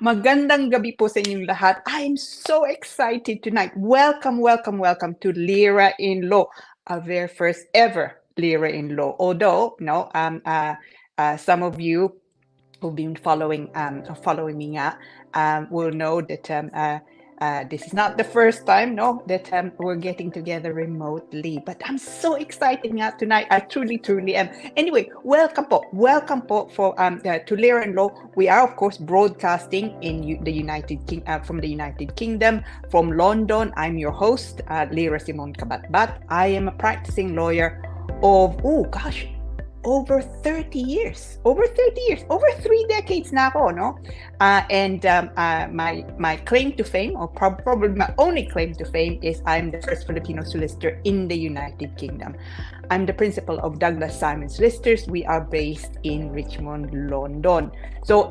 Magandang gabi po sa inyong lahat. I'm so excited tonight. Welcome to Lira in Law, our very first ever Lira in Law. Although, some of you who've been following me will know that this is not the first time that we're getting together remotely, but I'm so excited tonight. I truly am. Anyway, welcome po for to Lira and Law. We are of course broadcasting in the from the United Kingdom, from London. I'm your host, Lira Simon Kabatbat. I am a practicing lawyer of over 30 years, over 3 decades na ako, no? My claim to fame, or probably my only claim to fame, is I'm the first Filipino solicitor in the United Kingdom. I'm the principal of Douglas Simon Solicitors. We are based in Richmond, London. So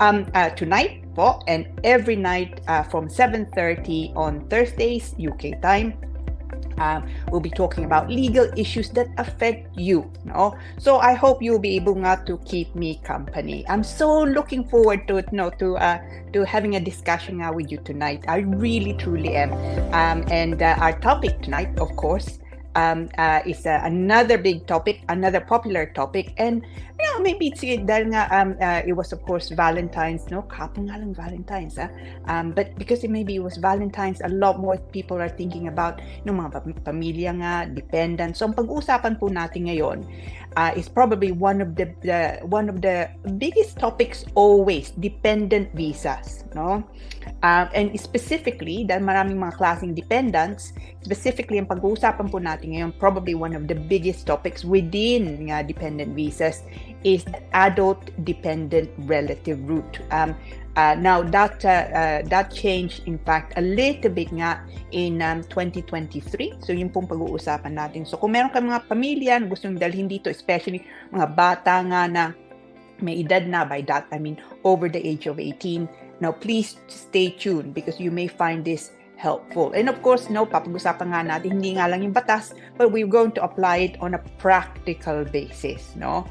tonight po, and every night from 7:30 on Thursdays, UK time, we'll be talking about legal issues that affect you. No? So I hope you'll be able to keep me company. I'm so looking forward to it, to having a discussion with you tonight. I really, truly am. And our topic tonight, of course, is another big topic, another popular topic, and maybe it's dahil it was of course Valentine's, kapon nga lang Valentine's, but because maybe it was Valentine's, a lot more people are thinking about mga pamilya nga, dependent. So ang pag-uusapan po natin ngayon is probably one of the biggest topics always, dependent visas, no? And specifically, dahil maraming mga klaseng dependents, specifically ang pag-uusapan po natin ngayon, probably one of the biggest topics within dependent visas is the adult dependent relative route. Now that changed in fact a little bit in 2023. So yun pong pag-uusapan natin. So kung meron kayong mga pamilya na gusto nyo dalhin dito, especially mga bata na may edad na, by that I mean over the age of 18, now please stay tuned because you may find this helpful. And of course, papag-usapan natin hindi lang yung batas, but we're going to apply it on a practical basis, no?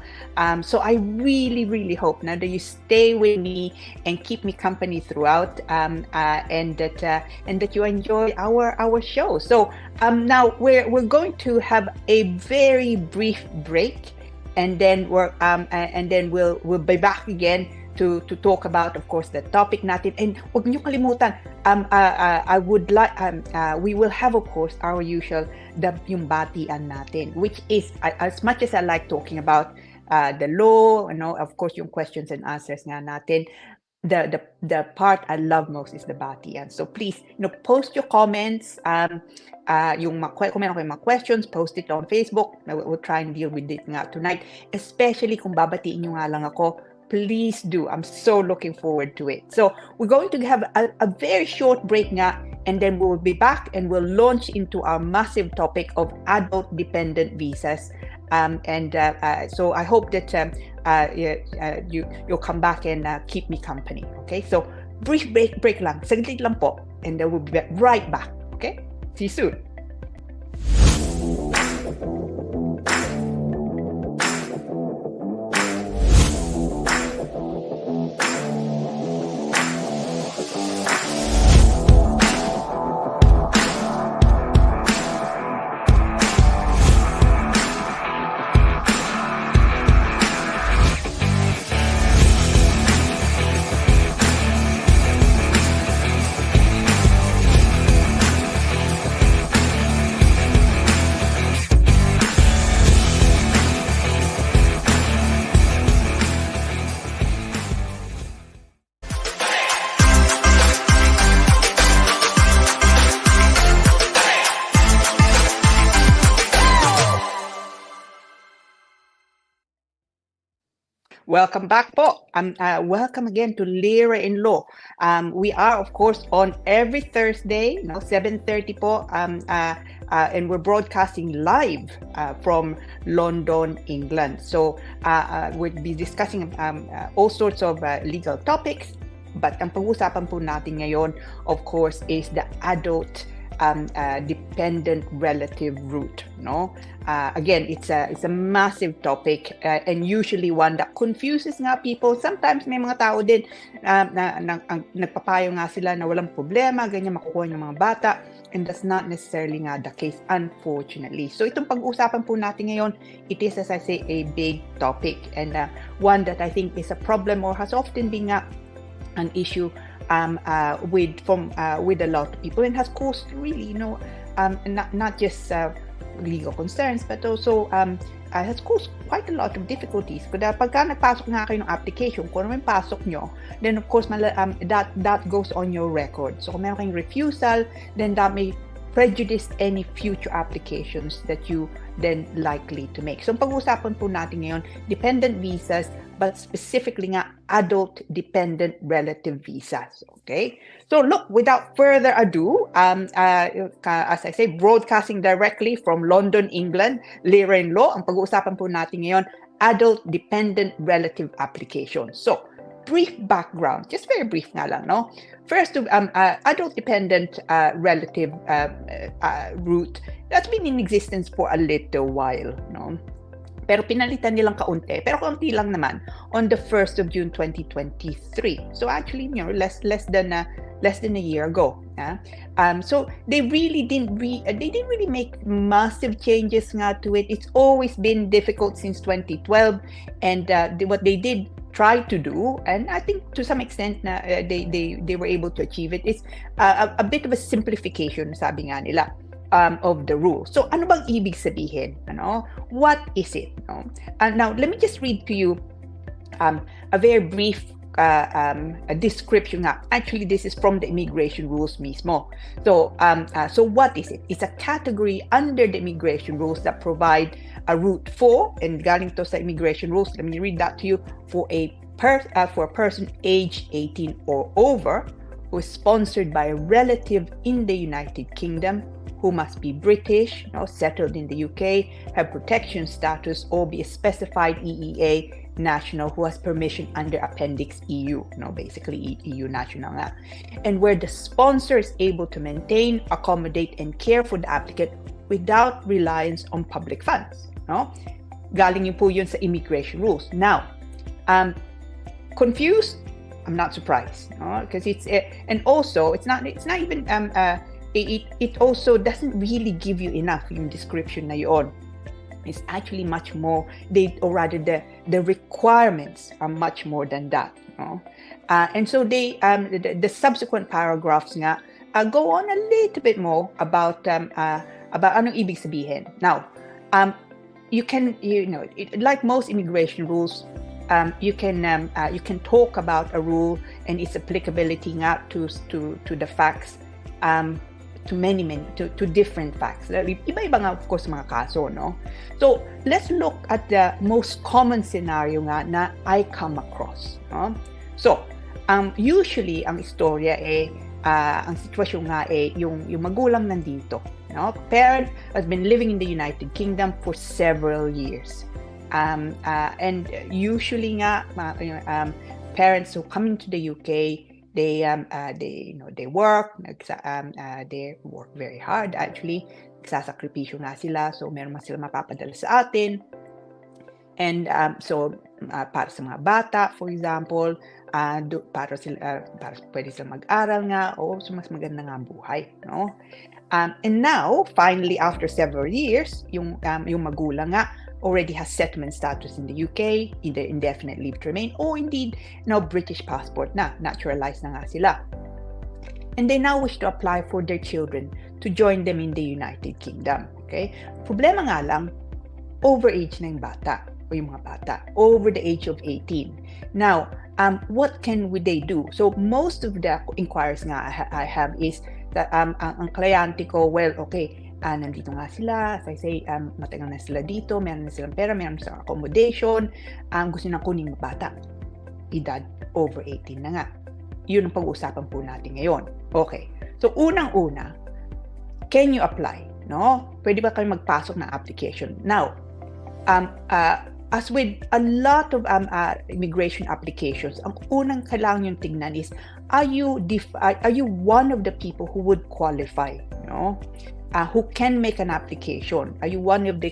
So I really hope now that you stay with me and keep me company throughout, and that you enjoy our show. So now we're going to have a very brief break, and then we'll be back again to talk about, of course, the topic natin. And huwag niyo kalimutan, I would like, we will have, of course, our usual, yung batian natin, which is, as much as I like talking about the law, of course, yung questions and answers natin, the part I love most is the batian. So please, post your comments, kung meron kayong mga questions, post it on Facebook. We'll try and deal with it tonight, especially kung babatiin nyo lang ako. Please do. I'm so looking forward to it. So we're going to have a very short break and then we'll be back and we'll launch into our massive topic of adult dependent visas. So I hope that you'll come back and keep me company. Okay, so brief break lang, saglit lang po, and then we'll be right back. Okay, see you soon. Welcome back po. Welcome again to Lira in Law. We are, of course, on every Thursday, 7:30 po, and we're broadcasting live from London, England. So we'll be discussing all sorts of legal topics, but ang pag-usapan po natin ngayon, of course, is the adult dependent relative route, no? Again, it's a massive topic and usually one that confuses nga people. Sometimes may mga tao din nagpapayo nga sila na walang problema, ganyan makukuha yung mga bata, and that's not necessarily nga the case, unfortunately. So itong pag-uusapan po natin ngayon, it is, as I say, a big topic and one that I think is a problem or has often been an issue with a lot of people, and has caused really, not just legal concerns, but also has caused quite a lot of difficulties. Kaya pagka nagpasok nga kayo ng application, kung ano yung pasok nyo, then of course that goes on your record. So kung meron kayong refusal, then that may prejudice any future applications that you then likely to make. So pag-uusapan po natin ngayon, dependent visas, but specifically nga adult dependent relative visas. Okay? So look, without further ado, as I say, broadcasting directly from London, England, Lira in Law, ang pag-uusapan po natin ngayon, adult dependent relative application. So, brief background, just very brief nga lang, no? First, adult dependent relative route, that's been in existence for a little while, no? Pero pinalitan nilang kaunti, pero kaunti lang naman on the 1st of June 2023. So actually, less than a year ago. So they really didn't really make massive changes nga to it. It's always been difficult since 2012, and what they did try to do, and I think to some extent na they were able to achieve it, is a bit of a simplification, sabi nga nila, of the rule. So ano bang ibig sabihin? What is it? Now let me just read to you a very brief a description nga. Actually, this is from the immigration rules mismo. So what is it? It's a category under the immigration rules that provide a route for, and galing to sa immigration rules, let me read that to you, for a person aged 18 or over who is sponsored by a relative in the United Kingdom, who must be British, settled in the UK, have protection status, or be a specified EEA national who has permission under Appendix EU, basically EU national nga. And where the sponsor is able to maintain, accommodate, and care for the applicant without reliance on public funds. Galing yun po yun sa immigration rules. Now, confused? I'm not surprised, because it's and also it's not even it also doesn't really give you enough in description na yun. It's actually much more, or rather the requirements are much more than that. And so the subsequent paragraphs nga go on a little bit more about anong ibig sabihin. Now, you can, like most immigration rules, you can talk about a rule and its applicability nga to the facts, to different facts. Iba-iba nga, of course, mga kaso, no? So, let's look at the most common scenario nga na I come across. So, usually, ang istorya ang sitwasyon nga yung magulang nandito. Parent has been living in the United Kingdom for several years. And usually nga, parents who come into the UK, they work, they work very hard actually. Nagsasakripisyo nga sila, so meron sila mapapadala sa atin. And so para sa mga bata, for example, para pwede sila mag-aral nga, o so mas maganda nga ang buhay, and now finally after several years, yung magulang nga already has settlement status in the UK, either indefinite leave to remain, or indeed now British passport na, naturalized na nga sila. And they now wish to apply for their children to join them in the United Kingdom. Okay? Problema nga lang, overage na yung bata, o yung mga bata, over the age of 18. Now, what can they do? So most of the inquiries nga I have is that ang kliyente ko, well, okay, nandito nga sila, as I say, matagal na sila dito, meron na silang pera, meron na silang accommodation, gusto na kuning bata, edad over 18 na nga. Yun ang pag-uusapan po natin ngayon. Okay, so unang-una, can you apply? Pwede ba kayo magpasok ng application? Now, as with a lot of immigration applications, ang unang kailangan yung tingnan is, are you one of the people who would qualify? no? Who can make an application? Are you one of the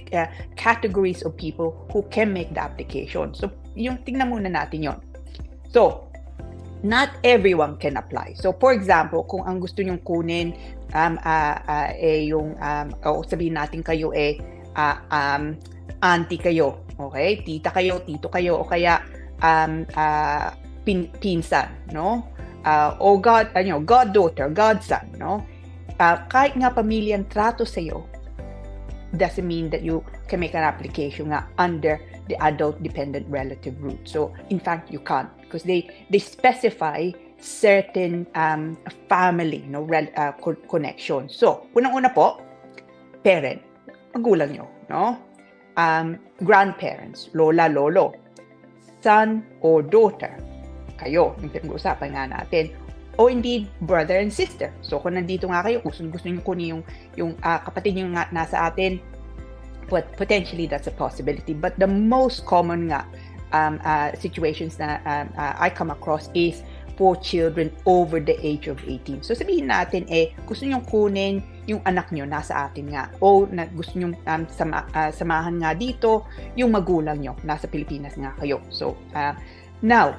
categories of people who can make the application? So, yung tingnan muna natin yon. So, not everyone can apply. So, for example, kung ang gusto nyong kunin o sabihin natin kayo auntie kayo, okay? Tita kayo, tito kayo, o kaya pinsan, no? O goddaughter, godson, no? Kahit nga pamilyang trato sa'yo, doesn't mean that you can make an application nga under the adult dependent relative route. So, in fact, you can't because they specify certain family connection. So, unang-una po, parent, magulang nyo, no? Grandparents, lola, lolo, son or daughter, kayo, yung pinag-uusapan nga natin, o indeed brother and sister. So kung nandito nga kayo, kung gusto niyo kunin yung kapatid niyo nga nasa atin, but potentially that's a possibility. But the most common nga situations na I come across is for children over the age of 18. So sabihin natin gusto niyo kunin yung anak niyo nasa atin nga, o gusto niyo samahan nga dito yung magulang niyo nasa Pilipinas nga kayo. So now,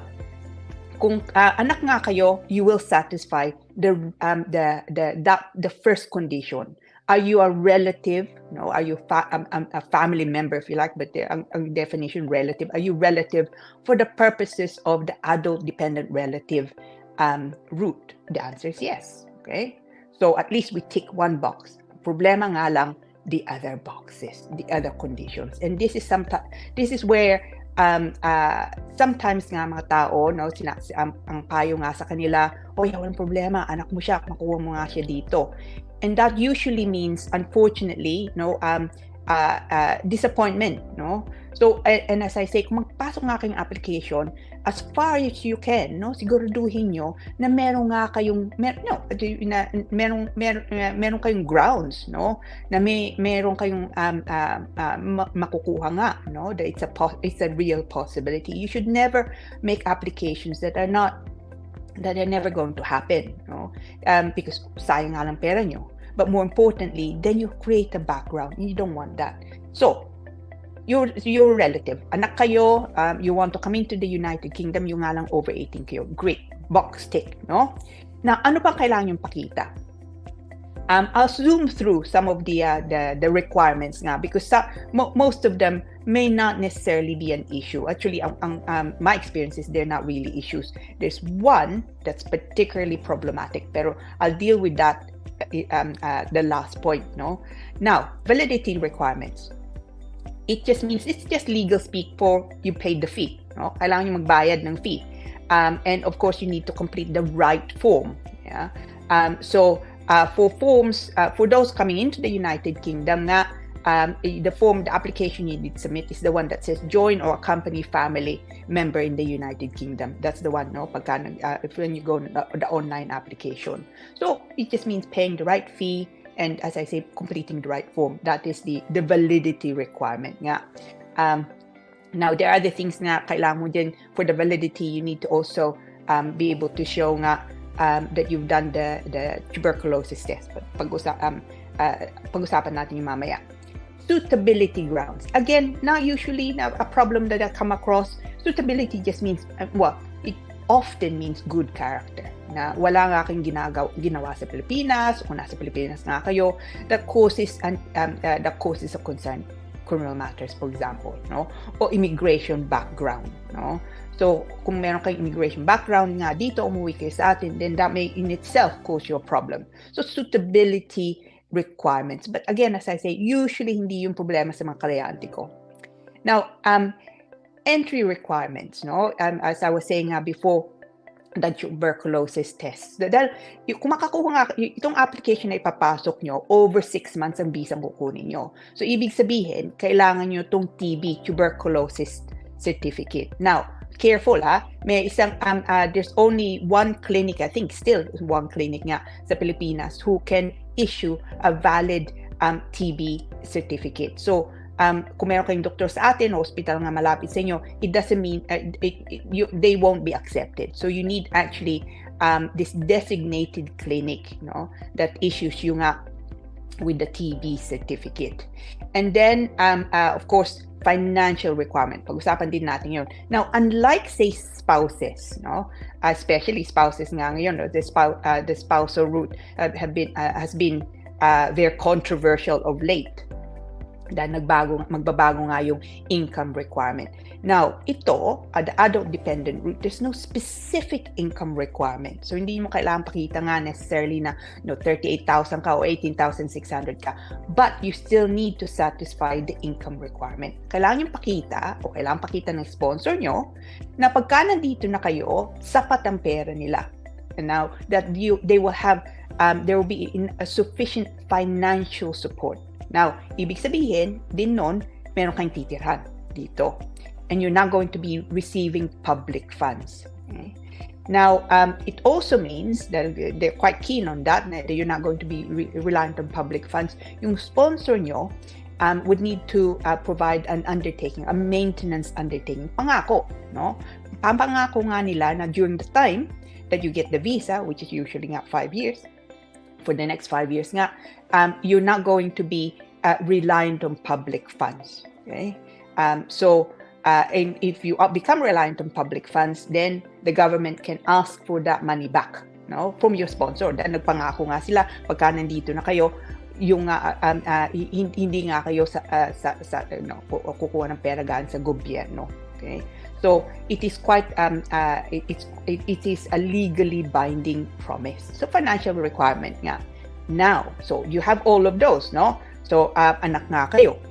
kung anak nga kayo, you will satisfy the first condition. Are you a relative? No, are you a family member, if you like, but ang definition relative. Are you relative for the purposes of the adult dependent relative route? The answer is yes. Okay, so at least we tick one box. Problema nga lang the other boxes, the other conditions, and this is where sometimes nga mga tao, no, ang payo nga sa kanila, walang problema, anak mo siya, makuha mo nga siya dito. And that usually means, unfortunately, no, disappointment, no? So, and as I say, kung magpasok nga kayong application, as far as you can, no, siguraduhin nyo na meron nga kayong, meron kayong grounds, no, na meron kayong makukuha nga, no, that it's a real possibility. You should never make applications that are never going to happen, no, because sayang nga lang pera nyo. But more importantly, then you create a background. You don't want that. So, your relative, anak kayo, you want to come into the United Kingdom, yung nga lang over 18 kayo. Great. Box tick, no? Now, ano pang kailangan yung pakita? I'll zoom through some of the requirements nga, because most of them may not necessarily be an issue. Actually, my experience is they're not really issues. There's one that's particularly problematic, pero I'll deal with that the last point, no? Now, validity requirements. It just means, it's just legal speak for you paid the fee, no? Kailangan nyo magbayad ng fee. And of course, you need to complete the right form. Yeah. So for forms, for those coming into the United Kingdom, the application you need to submit is the one that says join or accompany family member in the United Kingdom. That's the one, no? When you go the online application. So it just means paying the right fee, and as I say, completing the right form. That is the validity requirement. Yeah. Now, there are other things na kailangan mo din for the validity. You need to also be able to show that you've done the tuberculosis test. Pag-usapan natin yung mamaya. Suitability grounds. Again, not usually a problem that I come across. Suitability just means, it often means good character. Na wala nga kayong ginawa sa Pilipinas, o nasa Pilipinas nga kayo, that causes of concern. Criminal matters, for example, no? O immigration background, no? So, kung meron kayong immigration background nga dito, umuwi kayo sa atin, then that may in itself cause you a problem. So, suitability requirements. But again, as I say, usually hindi yung problema sa mga kalyante ko. Now, entry requirements, no? As I was saying before, the tuberculosis test. Dahil kung makakuha nga, itong application na ipapasok nyo, over 6 months ang visa kukunin nyo. So, ibig sabihin, kailangan nyo itong TB, tuberculosis certificate. Now, careful may isang, there's only one clinic, I think still one clinic nga sa Pilipinas who can issue a valid TB certificate. So, kung meron kayong doktor sa atin, hospital nga malapit sa inyo, it doesn't mean they won't be accepted. So you need actually this designated clinic, no, that issues you nga with the TB certificate. And then, of course, financial requirement. Pag-usapan din natin yun. Now, unlike, say, spouses, no, especially spouses nga ngayon, no, the spousal route has been very controversial of late. Dahil magbabago nga yung income requirement. Now, ito, the adult dependent route, there's no specific income requirement. So, hindi mo kailangan pakita nga necessarily na 38,000 ka o 18,600 ka. But you still need to satisfy the income requirement. Kailangan yung pakita o kailangan pakita ng sponsor nyo na pagka nandito na kayo, sapat ang pera nila. And now, that they will have, there will be a sufficient financial support. Now, ibig sabihin, din nun, meron kayong titirhan dito. And you're not going to be receiving public funds. Okay? Now, it also means that they're quite keen on that you're not going to be reliant on public funds. Yung sponsor nyo would need to provide an undertaking, a maintenance undertaking. Pangako, no? Pangako nga nila na during the time that you get the visa, which is usually nga 5 years, for the next 5 years nga, you're not going to be reliant on public funds. Okay? And if you become reliant on public funds, then the government can ask for that money back, no, from your sponsor. Dahil nagpangako nga sila, pagka nandito na kayo, yung hindi nga kayo kukuha ng pera gaan sa gobyerno. Okay? So it is quite it is a legally binding promise. So financial requirement nga. Now, so you have all of those, no? So anak nga kayo.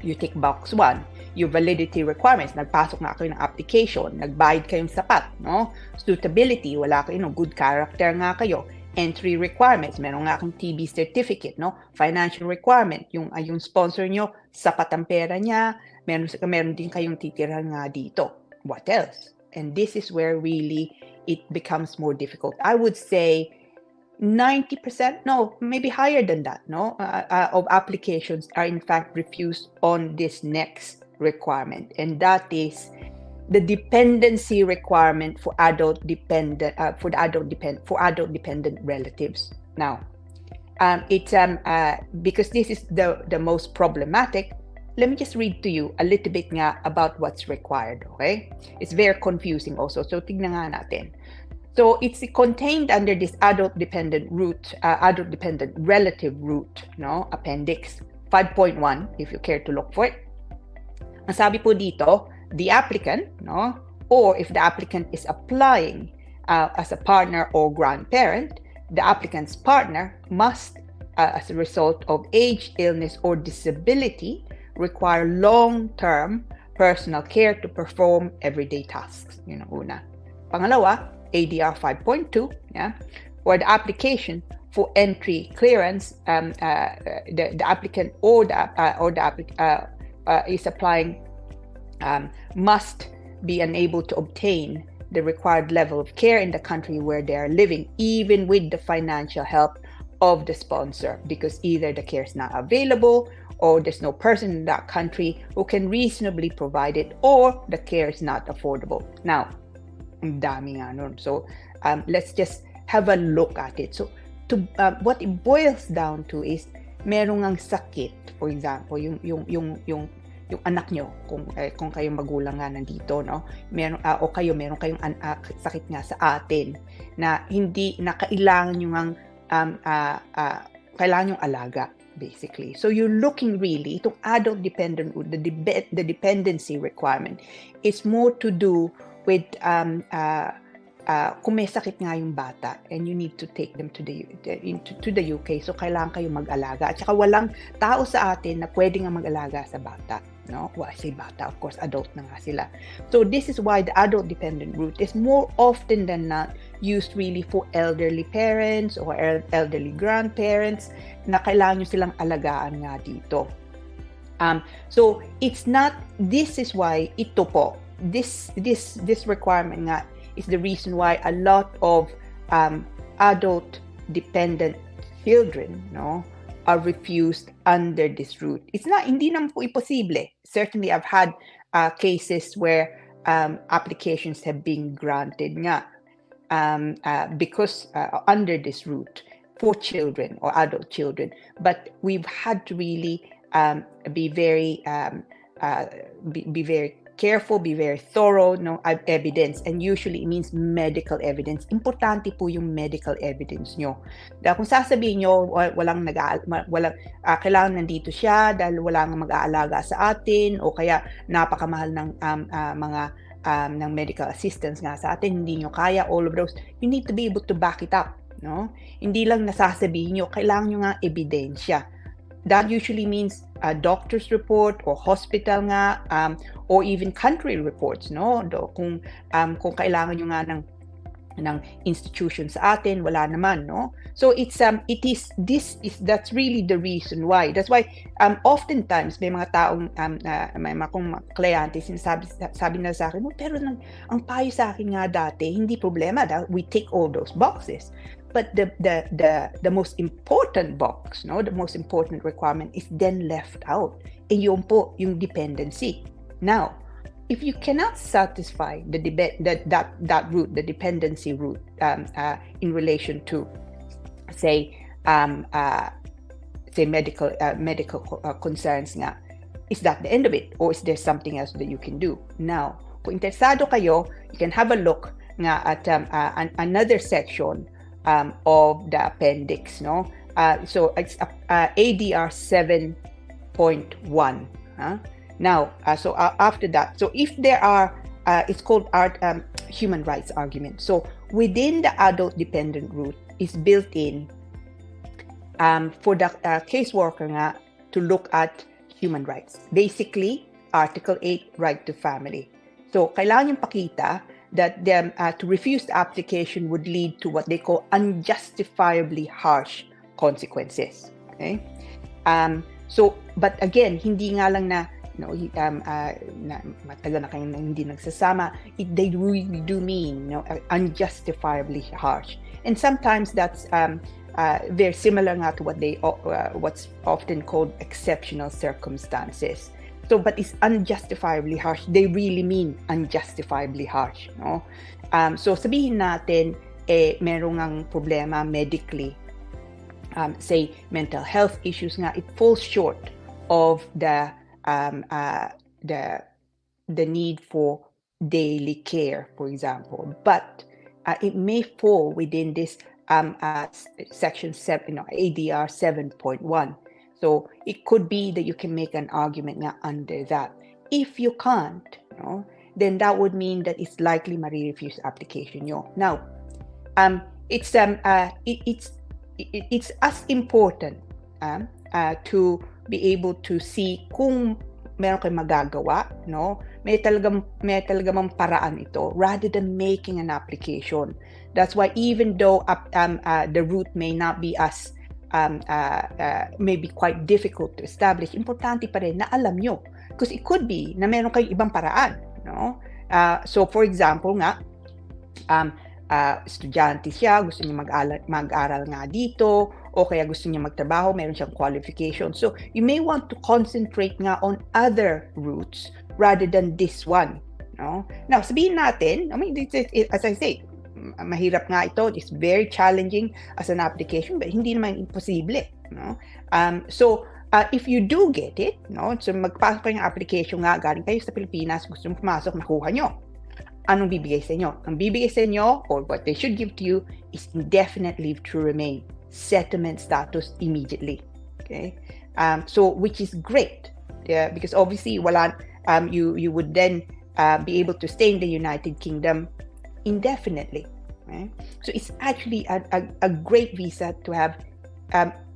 You tick box 1. Your validity requirements, nagpasok na kayo ng application, nagbayad kayong sapat, no? Suitability, wala kayo, good character nga kayo. Entry requirements, meron nga akong TB certificate, no? Financial requirement, yung sponsor nyo, sapat ang pera niya, meron din kayong titirhan nga dito. What else? And this is where really it becomes more difficult. I would say 90%, no, maybe higher than that, no, of applications are in fact refused on this next requirement, and that is the dependency requirement for adult dependent relatives. Now, it's because this is the most problematic. Let me just read to you a little bit nga about what's required. Okay, it's very confusing also. So tignan nga natin. So it's contained under this adult dependent relative route, no, appendix 5.1, if you care to look for it. Ang sabi po dito, the applicant, no, or if the applicant is applying as a partner or grandparent, the applicant's partner must, as a result of age, illness, or disability, require long-term personal care to perform everyday tasks. Yun ang una. Pangalawa, ADR 5.2, yeah, or the application for entry clearance, the applicant or the applicant is applying must be unable to obtain the required level of care in the country where they are living, even with the financial help of the sponsor, because either the care is not available, or there's no person in that country who can reasonably provide it, or the care is not affordable. Now, ang dami nga nun. So let's just have a look at it. So what it boils down to is merong ang sakit, for example, yung anak nyo, kung kayong magulang nga nandito, no, meron o meron kayong sakit nga sa atin na hindi na kailangan yung kailangan yung alaga, basically. So you're looking really, itong adult dependent, the dependency requirement is more to do with kung may sakit nga yung bata and you need to take them to the UK, so kailangan kayo mag-alaga. At saka walang tao sa atin na pwede nga mag-alaga sa bata, no? Well, I say bata, of course, adult na nga sila. So this is why the adult dependent route is more often than not used really for elderly parents or elderly grandparents na kailangan nyo silang alagaan nga dito. So it's not, this is why ito po, this requirement nga is the reason why a lot of adult dependent children, no, are refused under this route. It's not, hindi naman po imposible. Certainly I've had cases where applications have been granted nga because under this route. for children or adult children. But we've had to really be very be very careful, be very thorough, no, evidence. And usually it means medical evidence. Importante po yung medical evidence nyo. Dahil kung sasabihin nyo, kailangan nandito siya dahil walang mag-aalaga sa atin, o kaya napakamahal ng ng medical assistance nga sa atin, hindi nyo kaya, all of those, you need to be able to back it up. No? Hindi lang nasasabihin nyo, kailangan nyo nga ebidensya. That usually means a doctor's report or hospital nga, or even country reports, no? Kung kailangan nyo nga ng institution sa atin, wala naman, no? So that's really the reason why. That's why oftentimes may mga taong may mga kliyente sabi na sa akin, pero ang payo sa akin nga dati, hindi problema, we take all those boxes. But the most important box, no, the most important requirement is then left out. E yun po, yung dependency. Now, if you cannot satisfy that route, the dependency route, in relation to, say medical concerns nga, is that the end of it, or is there something else that you can do? Now, kung interesado kayo, you can have a look nga at another section of the appendix, no? So it's ADR 7.1. Now, so after that, so if there are, it's called human rights argument. So within the adult dependent route is built in for the caseworker nga to look at human rights. Basically, Article 8, right to family. So kailangan yung pakita that to refuse the application would lead to what they call unjustifiably harsh consequences. Okay? So, but again, hindi nga lang na, matagal na kayo na hindi nagsasama, they really do mean, unjustifiably harsh. And sometimes that's very similar nga to what's often called exceptional circumstances. So, but it's unjustifiably harsh. They really mean unjustifiably harsh, no? So, sabihin natin, merong ang problema medically, say mental health issues nga, it falls short of the need for daily care, for example. But it may fall within this section 7, ADR 7.1. So it could be that you can make an argument nga under that. If you can't, then that would mean that it's likely ma-refuse application nyo. Now, it's as important to be able to see kung meron kayong magagawa, no? May talagang paraan ito rather than making an application. That's why even though the route may not be as may be quite difficult to establish, importante pa rin na alam nyo. Because it could be na meron kayong ibang paraan, no? So for example nga, estudyante siya, gusto niya mag-aral nga dito, o kaya gusto niya magtrabaho, meron siyang qualification. So you may want to concentrate nga on other routes rather than this one, no? Now, sabihin natin, as I say, mahirap nga ito, it's very challenging as an application, but hindi naman imposible, no? So if you do get it, no, so magpasok kayo ng application nga, galing kayo sa Pilipinas, gusto nyo pumasok, nakuha nyo, anong bibigay sa inyo? Ang bibigay sa inyo, or what they should give to you, is indefinite leave to remain, settlement status immediately. Okay, so which is great, because obviously you would then be able to stay in the United Kingdom indefinitely. Right? So it's actually a great visa to have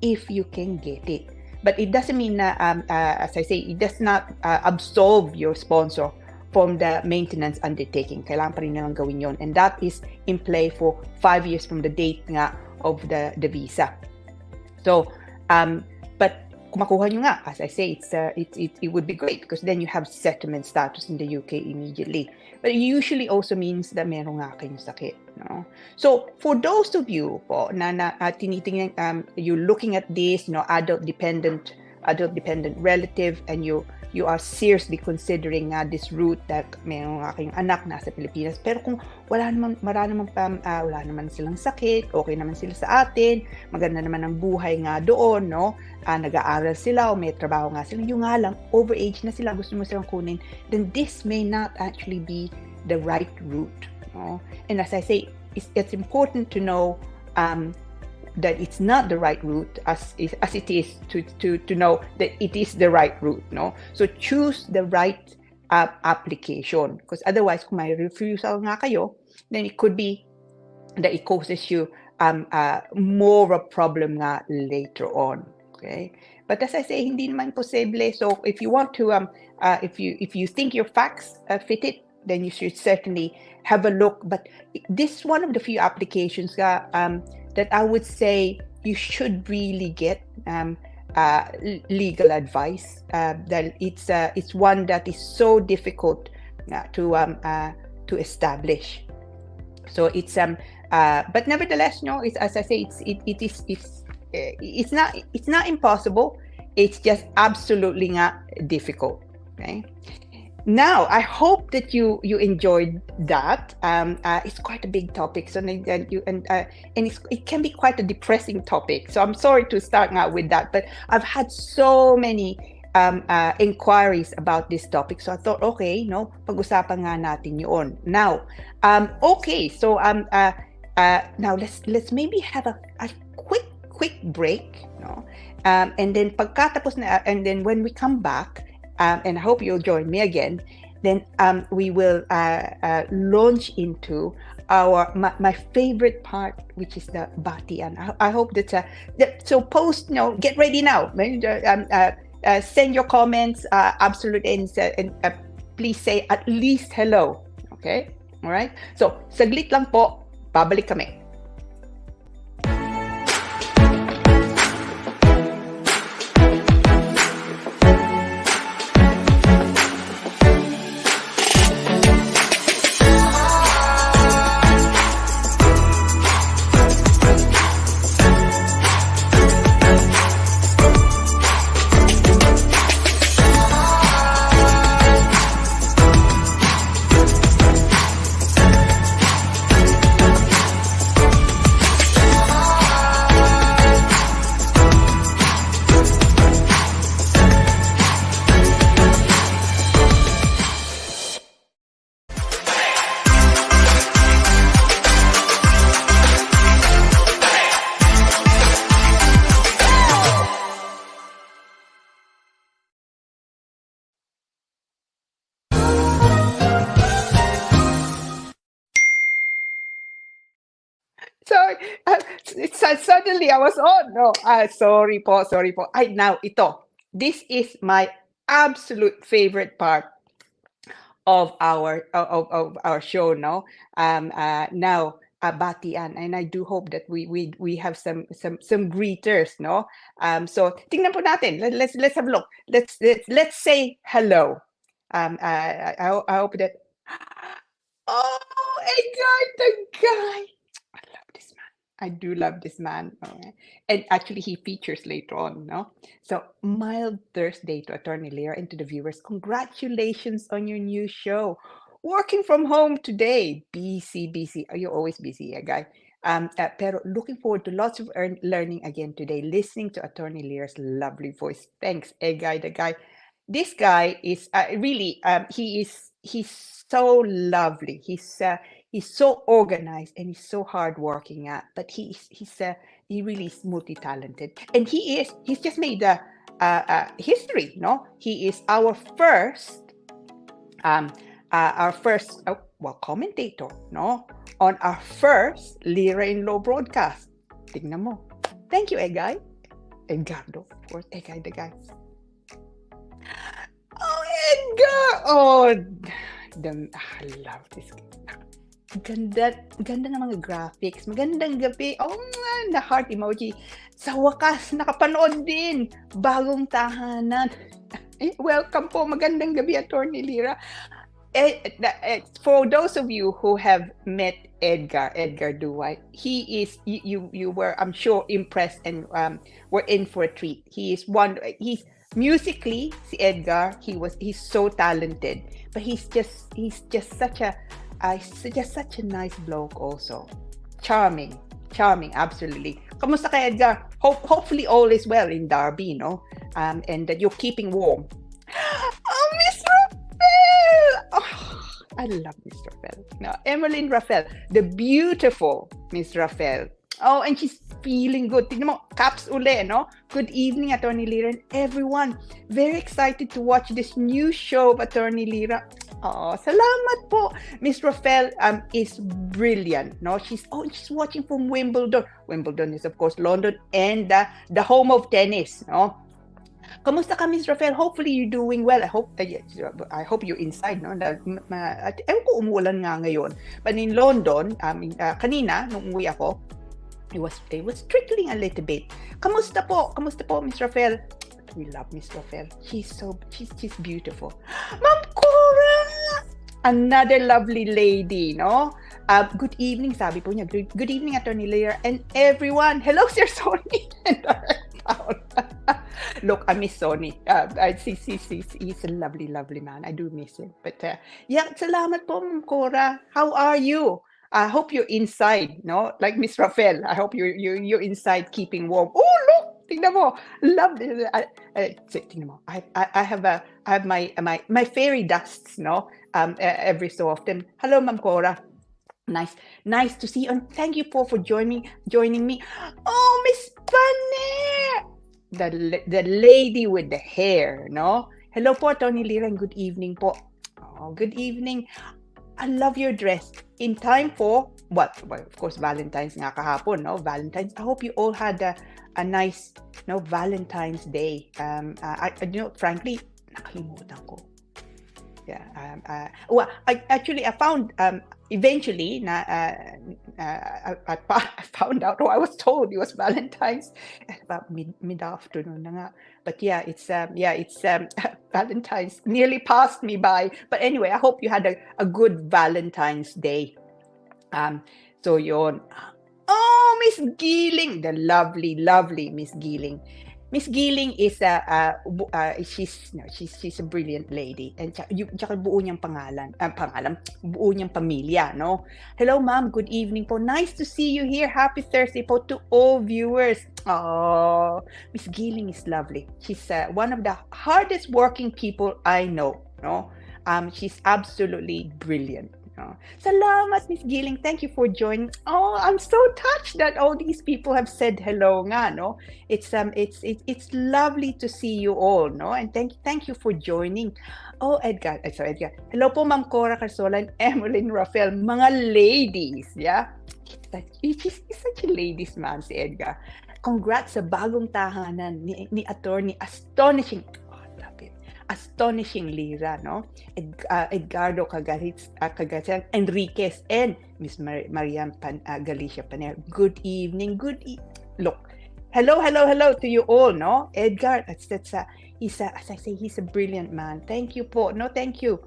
if you can get it. But it doesn't mean that, as I say, it does not absolve your sponsor from the maintenance undertaking. Kailangan pa rin nilang gawin yun. And that is in play for 5 years from the date nga of the visa. So, but kung makuha nyo nga, as I say, it would be great because then you have settlement status in the UK immediately. But it usually also means that meron nga kayong sakit, no? So for those of you po na tinitingnan, you're looking at this, adult dependent adult dependent relative and you are seriously considering this route that mayroong aking anak nasa Pilipinas, pero kung wala naman silang sakit, okay naman sila sa atin, maganda naman ang buhay nga doon, no? Nag-aaral sila o may trabaho nga sila, yung nga lang, overage na sila, gusto mo silang kunin, then this may not actually be the right route, no? And as I say, it's important to know that it's not the right route as it is to know that it is the right route, no? So choose the right application, because otherwise kung may refusal nga kayo, then it could be that it causes you more of a problem nga later on, okay? But as I say, hindi naman posible. So if you want to if you think your facts fit it, then you should certainly have a look. But this is one of the few applications that I would say you should really get legal advice. That it's one that is so difficult to establish. So it's but nevertheless, no, it's, as I say, it's not impossible. It's just absolutely not difficult. Okay. Now, I hope that you enjoyed that. It's quite a big topic, so it can be quite a depressing topic. So I'm sorry to start out with that, but I've had so many inquiries about this topic, so I thought, okay, no, pag-usapan nga natin yun. Now, okay, so now let's maybe have a quick break, no, and then pagkatapos na, and then when we come back. And I hope you'll join me again. Then we will launch into my favorite part, which is the batian. I hope that so post, get ready now. Send your comments, absolutely, and please say at least hello. Okay, all right. So saglit lang po, babalik kami. Sorry, suddenly I was on. No, sorry po. Now, this is my absolute favorite part of our show, no? Now, batian, and I do hope that we have some greeters, no? So tingnan po natin. Let's have a look. Let's say hello. I hope that. Oh, the guy. I do love this man. Okay. And actually, he features later on, no? So, mild Thursday to Attorney Lira and to the viewers. Congratulations on your new show. Working from home today. Busy. Are you always busy, guy? Pero looking forward to lots of learning again today, listening to Attorney Lira's lovely voice. Thanks, guy, the guy. This guy is really, he's so lovely. He's so organized and he's so hardworking. But he really is multi-talented, and he's just made history. No, he is our first commentator. No, on our first Lira in Law broadcast. Tingnan mo. Thank you, Egay. Edgardo, of course. Egay, the guy. Oh, Edgar! Oh, I love this guy. Ganda ng mga graphics. Magandang gabi. Oh, na heart emoji. Sa wakas, nakapanood din. Bagong tahanan. Welcome po. Magandang gabi, Attorney Lira. For those of you who have met Edgar Duway, he is you were, I'm sure, impressed, and were in for a treat. He's musically, si Edgar, he's so talented, but he's just such a such a nice bloke also. Charming, absolutely. Kamusta ka, Edgar? Hopefully all is well in Derby, no? And that you're keeping warm. Oh, Miss Rafael! Oh, I love Miss Rafael. No, Emmeline Rafael, the beautiful Miss Rafael. Oh, and she's feeling good. Tignan mo, caps uli, no? Good evening, Attorney Lira, and everyone. Very excited to watch this new show of Attorney Lira. Oh, salamat po. Miss Rafael is brilliant, no? She's watching from Wimbledon. Wimbledon is, of course, London, and the home of tennis, no? Kamusta ka, Miss Rafael? Hopefully you're doing well. I hope you're inside, no? Ewan ko, umuulan nga ngayon. But in London, kanina, nung umuwi ako, it was trickling a little bit. Kamusta po, Miss Rafael? We love Miss Rafael. She's beautiful. Ma'am Cora! Another lovely lady, no? Good evening, sabi po niya. Good evening, Attorney Lira, and everyone. Hello, Sir Sonny. Look, I miss Sonny. He's a lovely, lovely man. I do miss him. But yeah, salamat po, Ma'am Cora. How are you? I hope you're inside, no? Like Miss Rafael. I hope you're inside keeping warm. Oh, look! Tingnan mo. Love it. Tingnan mo. I have my fairy dusts, no? Every so often. Hello, Ma'am Cora. Nice to see you, and thank you for joining me. Oh, Miss Bunny! The lady with the hair, no? Hello po, Tony Lira, and good evening po. Oh, good evening. I love your dress. In time for what? Well, of course, Valentine's nga kahapon, no? Valentine's. I hope you all had a nice, no, Valentine's Day. Frankly, nakalimutan ko. Yeah. Well, I found eventually I found out, or I was told it was Valentine's about mid-afternoon na nga. But yeah, it's Valentine's nearly passed me by. But anyway, I hope you had a good Valentine's Day. So yun. Oh, Miss Giling, the lovely Miss Giling. Miss Giling is she's a brilliant lady, and tsaka buo niyang buo niyang pamilya, no? Hello, ma'am. Good evening po. Nice to see you here. Happy Thursday po to all viewers. Oh, Miss Giling is lovely. She's one of the hardest working people I know, no? She's absolutely brilliant. No. Salamat, Miss Giling. Thank you for joining. Oh, I'm so touched that all these people have said hello nga, no? It's lovely to see you all, no? And thank you for joining. Oh, Edgar. Hello po, Ma'am Cora Carsola and Emmeline Rafael, mga ladies, yeah? He's such a ladies man, si Edgar. Congrats sa bagong tahanan ni Attorney Astonishing Lira, no? Edgardo Cagacian Enriquez and Miss Marian Galicia Panel. Good evening. Look, hello to you all, no? Edgar, as I say, he's a brilliant man. Thank you po. No, thank you.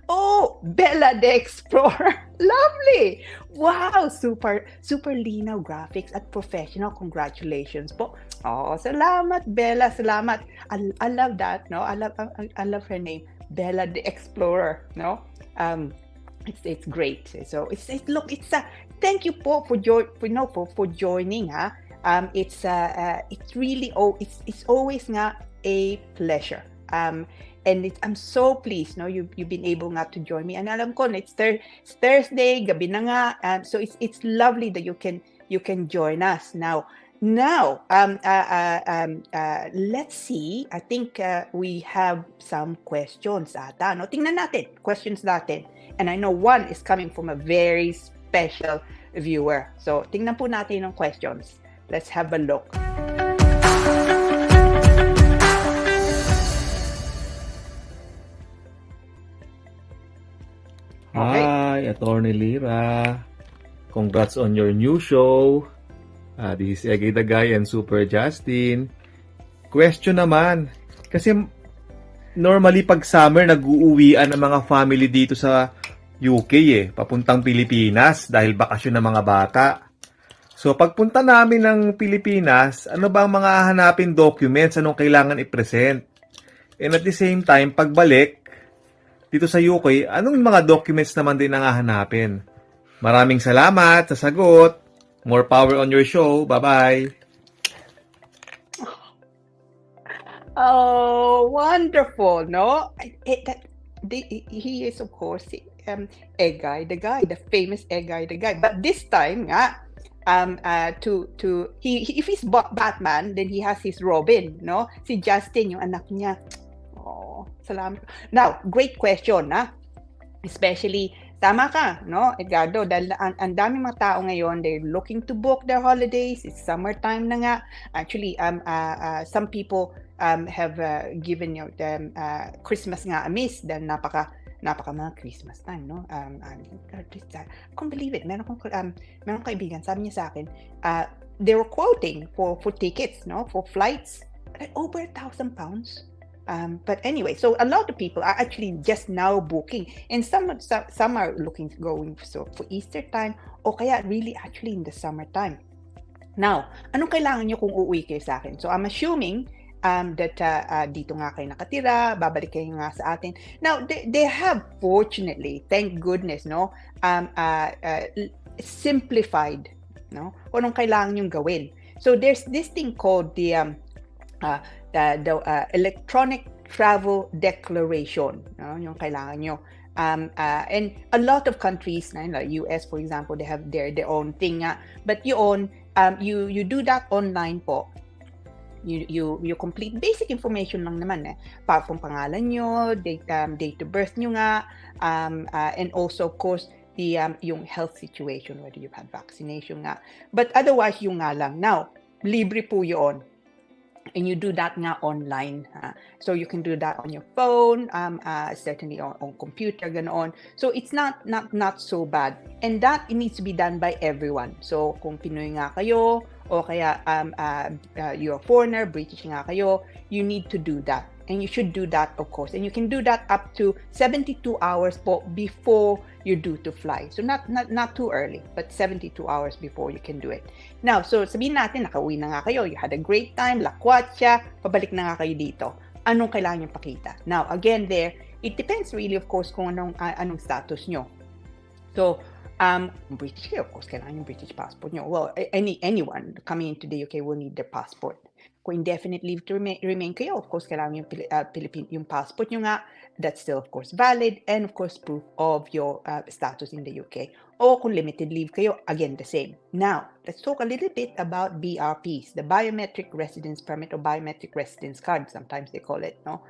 Oh, Bella the Explorer. Lovely. Wow, super linaw graphics at professional. Congratulations po. Oh, salamat, Bella. Salamat. I love that, no? I love her name, Bella the Explorer, no? It's great. So thank you po for joining, ha. It's really it's always nga a pleasure. And I'm so pleased, no, you've been able nga to join me. And alam ko, it's Thursday, gabi na nga. So it's lovely that you can join us now. Let's see. I think we have some questions ata, no? Tingnan natin, questions natin. And I know one is coming from a very special viewer. So tingnan po natin yung questions. Let's have a look. Okay. Hi, Attorney Lira. Congrats on your new show. This is Egay the Guy and Super Justin. Question naman. Kasi normally pag summer, nag-uuwian ang mga family dito sa UK papuntang Pilipinas dahil bakasyon ng mga bata. So, pagpunta namin ng Pilipinas, ano ba ang mga hanapin documents, anong kailangan i-present? And at the same time, pagbalik dito sa UK, anong mga documents naman din ang hahanapin? Maraming salamat sa sagot. More power on your show. Bye-bye. Oh, wonderful, no? He is, of course, egg guy, the famous egg guy. But this time, if he's Batman, then he has his Robin, no? Si Justin, yung anak niya. Oh, salamat. Now, great question, especially, tama ka, no, Edgardo, dahil ang daming mga tao ngayon, they're looking to book their holidays. It's summertime na nga. Actually, some people have given them Christmas nga a miss dahil napaka mga Christmas time, no? I can't believe it. Meron kaibigan, sabi niya sa akin, they were quoting for tickets, no, for flights, like over £1,000. But anyway, so a lot of people are actually just now booking, and some are going for Easter time, o kaya really actually in the summertime. Now, anong kailangan nyo kung uuwi kayo sa akin? So I'm assuming that dito nga kayo nakatira, babalik kayo nga sa atin. Now, they have, fortunately, thank goodness, no, simplified, no, kung anong kailangan nyo gawin. So there's this thing called the electronic travel declaration, no, yung kailangan nyo. And a lot of countries, like US, for example, they have their own thing. But you do that online po. You complete basic information lang naman from pangalan nyo, date of birth nyo nga, and also of course the yung health situation, whether you've had vaccination nga. But otherwise yung nga lang. Now, libre po yun. And you do that nga online. So you can do that on your phone, certainly on computer, ganoon. So it's not so bad. And that it needs to be done by everyone. So kung Pinoy nga kayo, o kaya you're a foreigner, British nga kayo, you need to do that. And you should do that, of course. And you can do that up to 72 hours po before you're due to fly. So not too early, but 72 hours before you can do it. Now, so sabihin natin, nakauwi na nga kayo, you had a great time, lakwat siya, pabalik na nga kayo dito. Anong kailangan nyo pakita? Now, again there, it depends really, of course, kung anong status nyo. So, British kayo, of course, kailangan yung British passport nyo. Well, anyone coming into the UK will need their passport. Kung indefinite leave to remain kayo, of course, kailangan yung passport nyo nga, that's still, of course, valid, and of course, proof of your status in the UK. O kung limited leave kayo, again, the same. Now, let's talk a little bit about BRPs, the Biometric Residence Permit or Biometric Residence Card, sometimes they call it, no?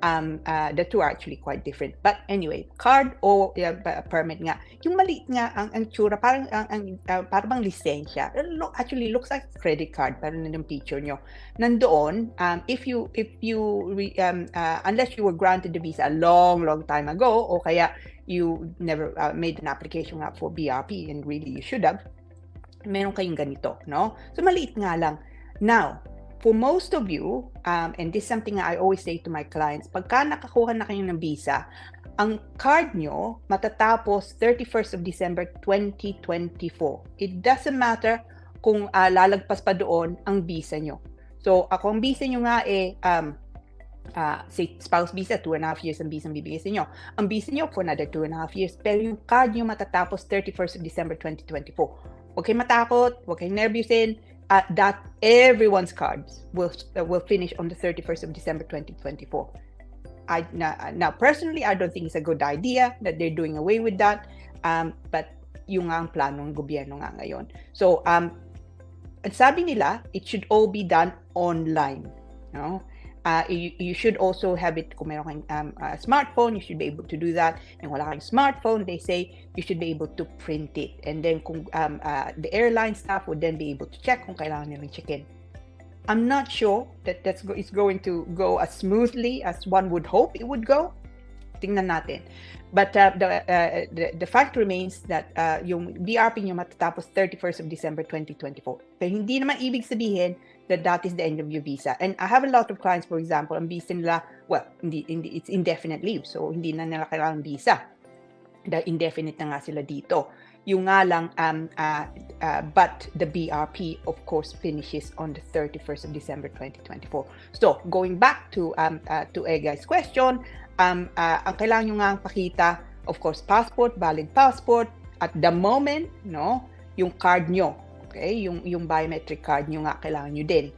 The two are actually quite different. But anyway, card o permit nga, yung maliit nga ang tsura, parang bang lisensya. Actually, looks like credit card, parang yung picture nyo. Nandoon, if you unless you were granted the visa a long time ago, o kaya you never made an application for BRP, and really you should have, meron kayong ganito, no? So maliit nga lang. Now, for most of you, and this is something I always say to my clients, pagka nakakuha na kayo ng visa, ang card nyo matatapos 31st of December 2024. It doesn't matter kung lalagpas pa doon ang visa nyo. So, ako ang visa nyo nga say spouse visa, 2.5 years ang visa ang bibigay sa inyo. Ang visa nyo for another 2.5 years, pero yung card nyo matatapos 31st of December 2024. Huwag kayong matakot, huwag kayong nervyusin, that everyone's cards will finish on the 31st of December 2024. Now, personally, I don't think it's a good idea that they're doing away with that, but yung nga ang plano ng gobyerno nga ngayon. So, sabi nila, it should all be done online, no? You should also have it, kung meron kang smartphone, you should be able to do that. Kung wala kang smartphone, they say you should be able to print it. And then kung the airline staff would then be able to check kung kailangan nilang check-in. I'm not sure that it's going to go as smoothly as one would hope it would go. Tingnan natin. But the fact remains that yung BRP nyo matatapos 31st of December 2024. Pero hindi naman ibig sabihin that is the end of your visa. And I have a lot of clients, for example, ang visa nila, well, it's indefinite leave. So, hindi na nila kailangan visa. Dahil indefinite na nga sila dito. Yung nga lang, but the BRP, of course, finishes on the 31st of December 2024. So, going back to Egay's question, ang kailangan nyo nga pakita, of course, passport, valid passport. At the moment, no, yung card nyo, okay, yung biometric card nyo nga kailangan nyo din.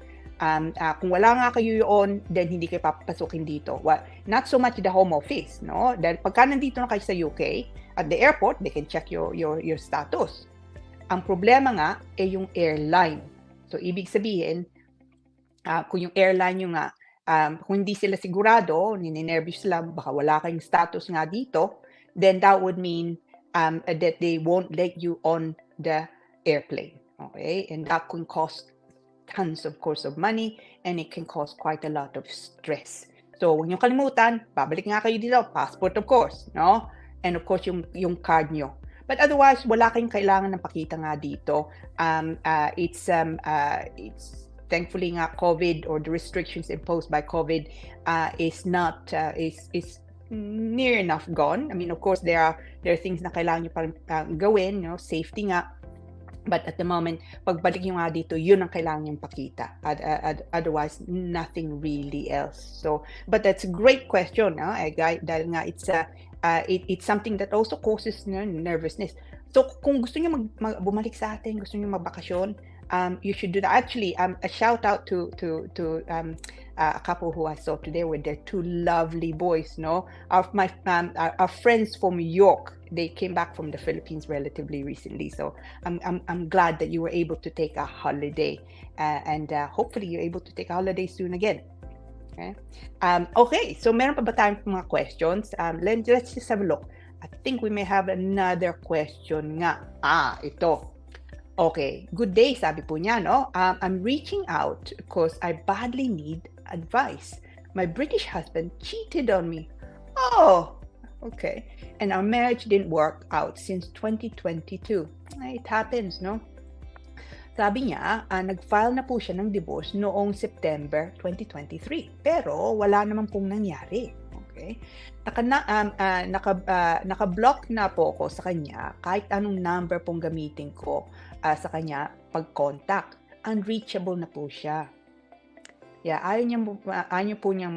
Kung wala nga kayo yun, then hindi kayo papapasukin dito. Well, not so much the home office, no? Dahil pagka nandito na kayo sa UK, at the airport, they can check your status. Ang problema nga ay yung airline. So, ibig sabihin, kung yung airline nyo nga, kung hindi sila sigurado, ninenervous sila, baka wala kayong status nga dito, then that would mean that they won't let you on the airplane. Okay? And that can cost tons, of course, of money, and it can cause quite a lot of stress. So, huwag nyo kalimutan, babalik nga kayo dito, passport, of course, no? And of course, yung card nyo. But otherwise, wala kayong kailangan ng pakita nga dito. It's thankfully nga COVID or the restrictions imposed by COVID is not is near enough gone. I mean, of course, there are things na kailangan nyo parang gawin, you know, safety nga. But at the moment, pagbalik nyo nga dito, yun ang kailangan nyo pakita. Otherwise, nothing really else. So, but that's a great question, Egay, dahil nga it's something that also causes nervousness. So, kung gusto nyo bumalik sa atin, gusto nyo magbakasyon, you should do that. Actually, a shout out to a couple who I saw today with their two lovely boys, no? Our friends from York, they came back from the Philippines relatively recently. So I'm glad that you were able to take a holiday, and hopefully you're able to take a holiday soon again. Okay. Okay. So meron pa ba tayong mga questions? Let's just have a look. I think we may have another question nga. Ito. Okay, good day, sabi po niya, no? I'm reaching out because I badly need advice. My British husband cheated on me. Oh, okay. And our marriage didn't work out since 2022. It happens, no? Sabi niya, nag-file na po siya ng divorce noong September 2023. Pero wala naman pong nangyari. Okay? Naka-block na po ako sa kanya kahit anong number pong gamitin ko sa kanya pag-contact. Unreachable na po siya. Yeah, ayaw po niya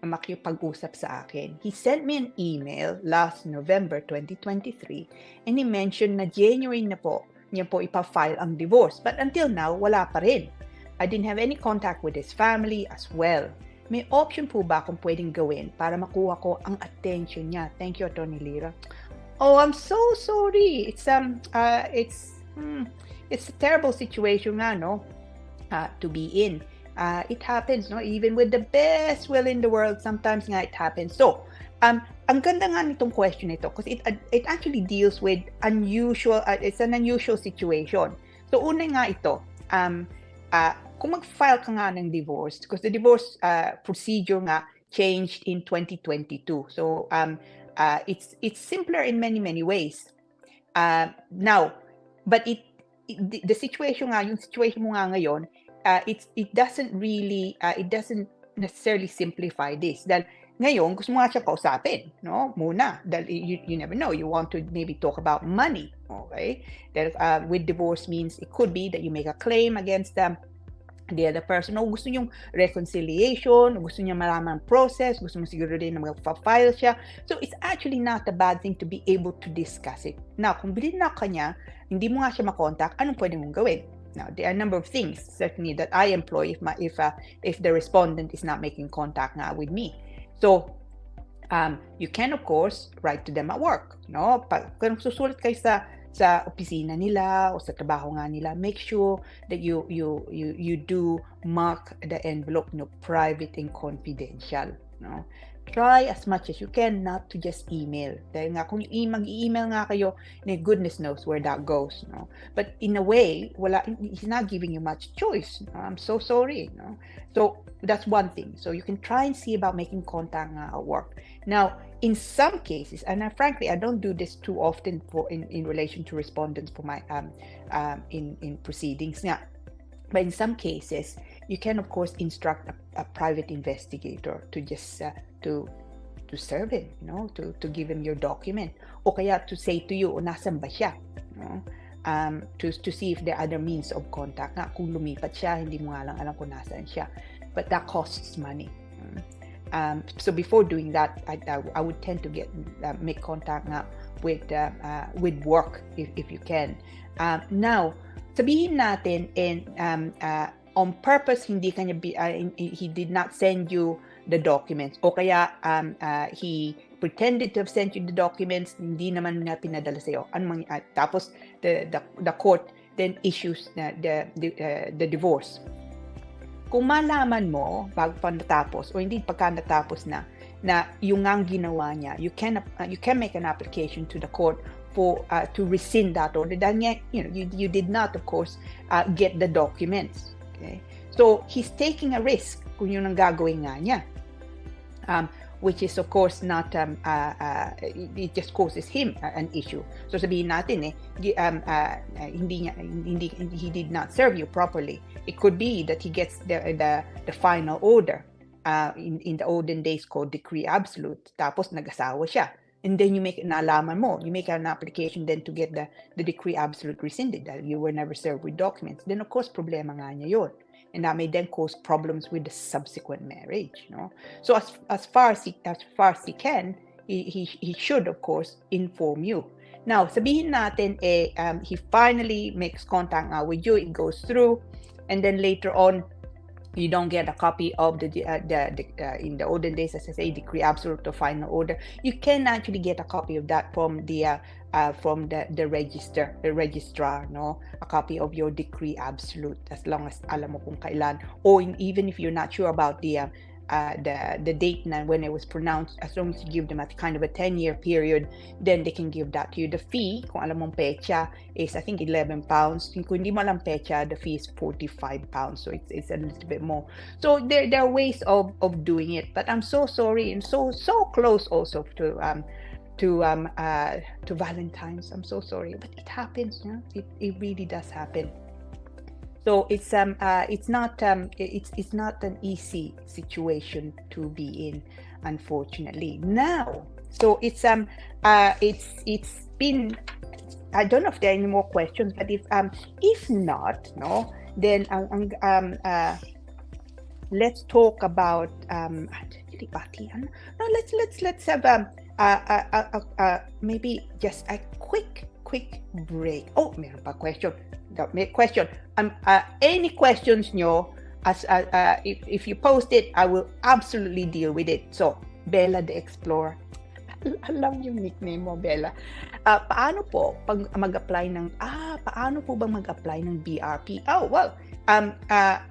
makipag-usap sa akin. He sent me an email last November 2023 and he mentioned na January na po niya po ipa-file ang divorce. But until now, wala pa rin. I didn't have any contact with his family as well. May option po ba kung pwedeng gawin para makuha ko ang attention niya? Thank you, Atty. Lira. Oh, I'm so sorry. It's a terrible situation nga, no? To be in. It happens, no? Even with the best will in the world, sometimes nga it happens. So, ang ganda nga nitong question nito because it actually deals with it's an unusual situation. So, una nga ito, kung mag-file ka nga ng divorce, because the divorce procedure nga changed in 2022. So, it's simpler in many ways. Now, but the situation nga, yung situation mo nga ngayon, it doesn't necessarily simplify this. Dahil ngayon, gusto mo nga siya kausapin, no? Muna. Dahil you never know. You want to maybe talk about money, okay? Dahil with divorce means it could be that you make a claim against the other person. O gusto niyong reconciliation, o gusto niya malaman ang process, gusto mo siguro din na mag-file siya. So, it's actually not a bad thing to be able to discuss it. Now, kung bilhin na kanya, hindi mo nga siya makontak, anong pwede mong gawin? Now, there are a number of things, certainly, that I employ if the respondent is not making contact nga with me. So, you can, of course, write to them at work. No? Kung susulat kayo sa opisina nila o sa trabaho nga nila, make sure that you do mark the envelope, no, private and confidential. No? Try as much as you can not to just email. Dahil nga, kung mag-email nga kayo, goodness knows where that goes. No? But in a way, he's not giving you much choice. No? I'm so sorry. No? So, that's one thing. So, you can try and see about making contact at work. Now, in some cases, and frankly, I don't do this too often in relation to respondents for my in proceedings nga. But in some cases, you can of course instruct a private investigator to just to serve him, to give him your document, o kaya to say to you, nasan ba siya, to see if there are other means of contact. Nga, kung lumipat siya, hindi mo nga lang alam kung nasaan siya. But that costs money. So before doing that, I would tend to make contact nga with work if you can. Now, sabihin natin, on purpose, he did not send you the documents, o kaya he pretended to have sent you the documents, hindi naman nga pinadala sa'yo. Tapos the court then issues the divorce. Kung malaman mo bago pa natapos o hindi pagka natapos na yung ang ginawa niya, you can make an application to the court for to rescind that order. Dahil you did not, of course, get the documents. Okay, so he's taking a risk kung yun ang gagawin nga niya, which is of course not it just causes him an issue. So sabihin natin he did not serve you properly. It could be that he gets the final order, in the olden days called decree absolute, tapos nag-asawa siya, and then you make an application then to get the decree absolute rescinded, that you were never served with documents. Then of course problema nga niya yun, and that may then cause problems with the subsequent marriage. So as far as he can, he should of course inform you. Now sabihin natin he finally makes contact with you, it goes through, and then later on you don't get a copy of the in the olden days, as I say, decree absolute or final order. You can actually get a copy of that from the registrar, a copy of your decree absolute, as long as alam mo kung kailan, or even if you're not sure about the date when it was pronounced, as long as you give them a kind of a 10-year period, then they can give that to you. The fee, kung alam mong pecha, is I think £11. Kung hindi mo alam pecha, the fee is £45. So it's a little bit more. So there are ways of doing it. But I'm so sorry, and so close also to Valentine's. I'm so sorry, but it happens. It really does happen. So it's not an easy situation to be in, unfortunately. Now, so it's been, I don't know if there are any more questions, but if not, then let's talk about let's have maybe just a quick break. Oh, meron pa question. Any questions nyo, if you post it, I will absolutely deal with it. So, Bella the Explorer. I love yung nickname mo, Bella. Paano po mag-apply paano po bang mag-apply ng BRP? Oh, well,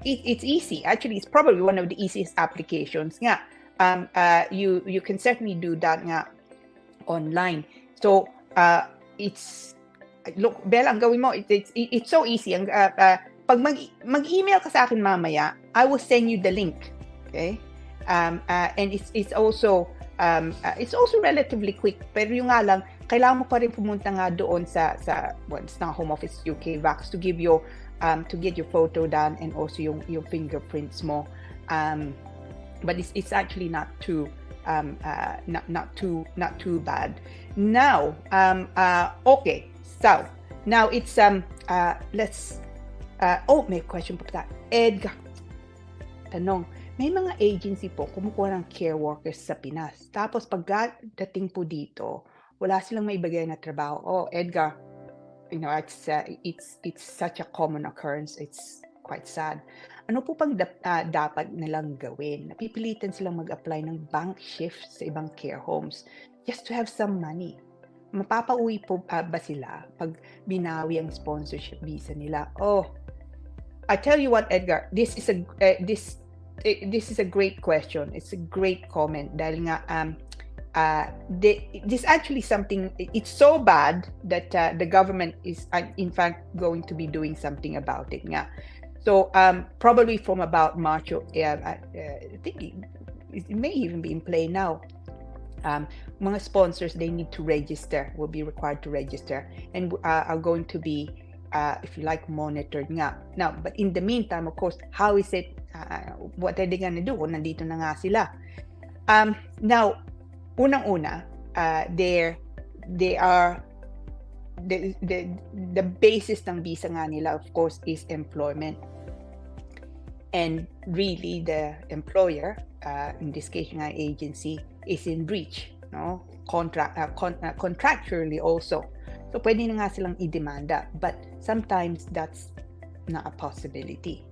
it's easy. Actually, it's probably one of the easiest applications nga. You can certainly do that nga online. So, look, Bella, ang gawin mo, it's so easy. Pag mag-email ka sa akin mamaya, I will send you the link. Okay? And it's also relatively quick. Pero yung nga lang, kailangan mo pa rin pumunta nga doon sa it's not Home Office UK Vax to give your to get your photo done, and also yung fingerprints mo. But it's actually not too bad. Now, okay. So, now it's may question pa. Edgar, tanong, may mga agency po kumukuha ng care workers sa Pinas. Tapos pagdating po dito, wala silang maibigay na trabaho. Oh, Edgar, it's such a common occurrence. It's quite sad. Ano po pang dapat nilang gawin? Napipilitan silang mag-apply ng bank shifts sa ibang care homes just to have some money. Mapapauwi po ba sila pag binawi ang sponsorship visa nila? Oh, I tell you what, Edgar, this is a great question. It's a great comment dahil nga this actually something. It's so bad that the government is in fact going to be doing something about it nga. So probably from about March, I think it may even be in play now. Mga sponsors, they need to register, will be required to register, and are going to be if you like, monitored nga. Now, but in the meantime, of course, how is it, what are they gonna do kung nandito na nga sila? Now, unang-una, they are, the basis ng visa nga nila, of course, is employment. And really, the employer, in this case, nga agency, is in breach, no? Contractually also. So, pwede na nga silang i-demanda, but sometimes that's not a possibility.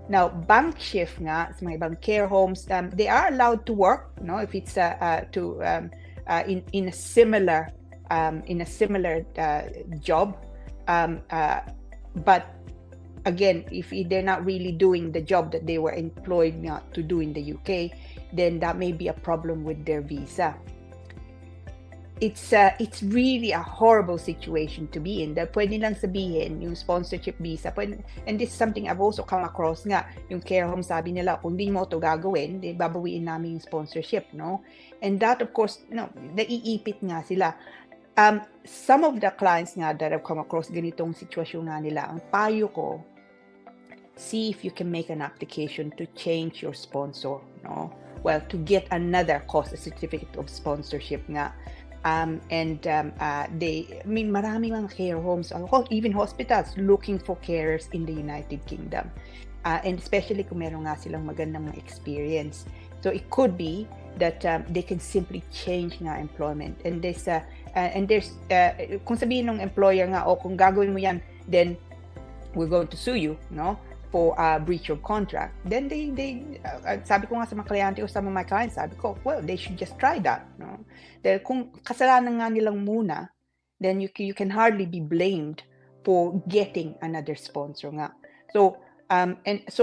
Now, bank shift nga sa mga ibang care homes, they are allowed to work, no? If it's in a similar job, but again, if they're not really doing the job that they were employed not to do in the UK, then that may be a problem with their visa. It's really a horrible situation to be in. Dahil pwede lang sabihin, yung sponsorship visa, and this is something I've also come across nga, yung care home sabi nila, kung di mo ito gagawin, di babawiin namin yung sponsorship, no? And that, of course, no, naiipit nga sila. Some of the clients nga that I've come across, ganitong sitwasyon nga nila, ang payo ko, see if you can make an application to change your sponsor, no? Well, to get another cost, a certificate of sponsorship nga. Maraming mga care homes, even hospitals, looking for carers in the United Kingdom. And especially kung meron nga silang magandang experience. So it could be that they can simply change nga employment. And there's kung sabihin ng employer nga, kung gagawin mo yan, then we're going to sue you, no? For breach of contract, then they sabi ko nga sa mga kliyente o sa mga clients, sabi ko, well, they should just try that, no? Dahil kung kasalanan nga nilang muna, then you can hardly be blamed for getting another sponsor nga. So it's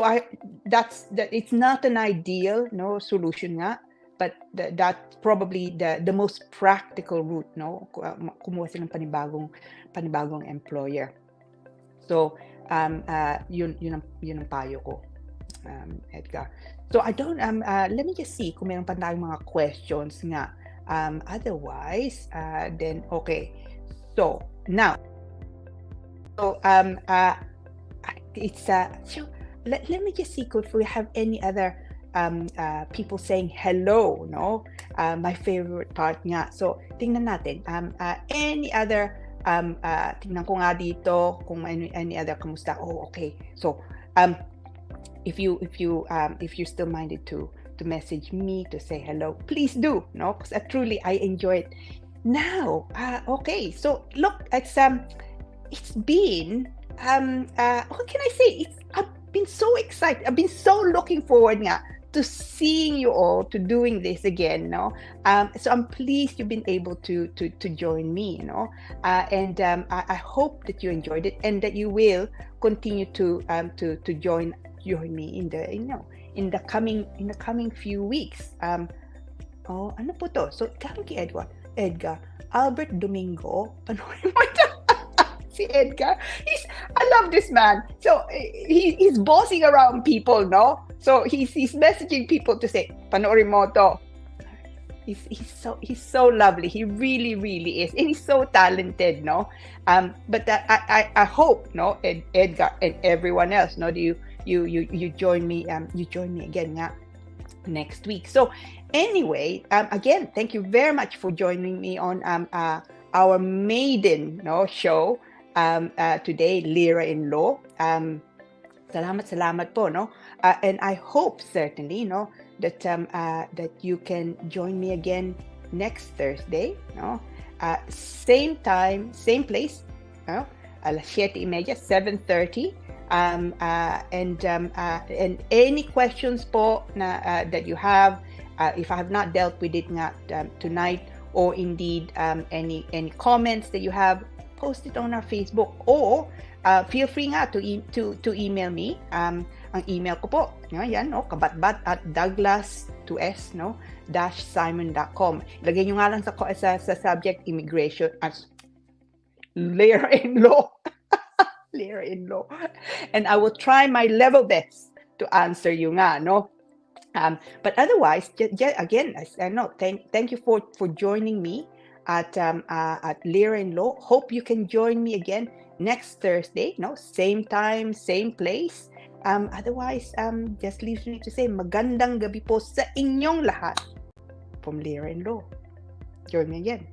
not an ideal, no, solution nga, but that's probably the most practical route, no? Kumuha silang panibagong employer. So yun ang payo ko, Edgar. So I don't let me just see kung meron pa tayong mga questions nga. Otherwise, then okay. So now, it's so let me just see if we have any other people saying hello, no? My favorite part nga. So tingnan natin. Any other tingnan ko nga dito kung any other kamusta. Oh, okay. So if you're still minded to message me to say hello, please do, no? Because truly I enjoy it. Now, okay. So look, it's been what can I say? I've been so excited. I've been so looking forward nga to seeing you all, to doing this again, no? So I'm pleased you've been able to join me, you know, and I hope that you enjoyed it and that you will continue to join me in the coming few weeks. Ano po to? So galing kay Edgar Albert Domingo, panoorin mo ito. Si Edgar, I love this man. So he's bossing around people, no? So he's messaging people to say, panoorin mo to. He's so lovely. He really, really is, and he's so talented, no? But I hope, no, Edgar and everyone else, no, you join me. You join me again nga next week. So anyway, again, thank you very much for joining me on our maiden, no, show. Today, Lira in Law. Salamat po, no? And I hope certainly, no, that that you can join me again next Thursday, no? Same time, same place, no? Alas 7:30, 7:30. And any questions po na that you have, if I have not dealt with it nga tonight, or indeed any comments that you have, post it on our Facebook, or feel free nga to email me. Ang email ko po, yan, no, kabatbat@douglas2s, no, -simon.com. Ilagay nyo nga lang sa subject immigration as Lira in Law. Lira in Law. And I will try my level best to answer you nga, no. But otherwise, again, thank you for joining me at Lira in Law. Hope you can join me again next Thursday, no? Same time, same place. Otherwise, just leaves me to say, magandang gabi po sa inyong lahat from Lira and Law. Join me again.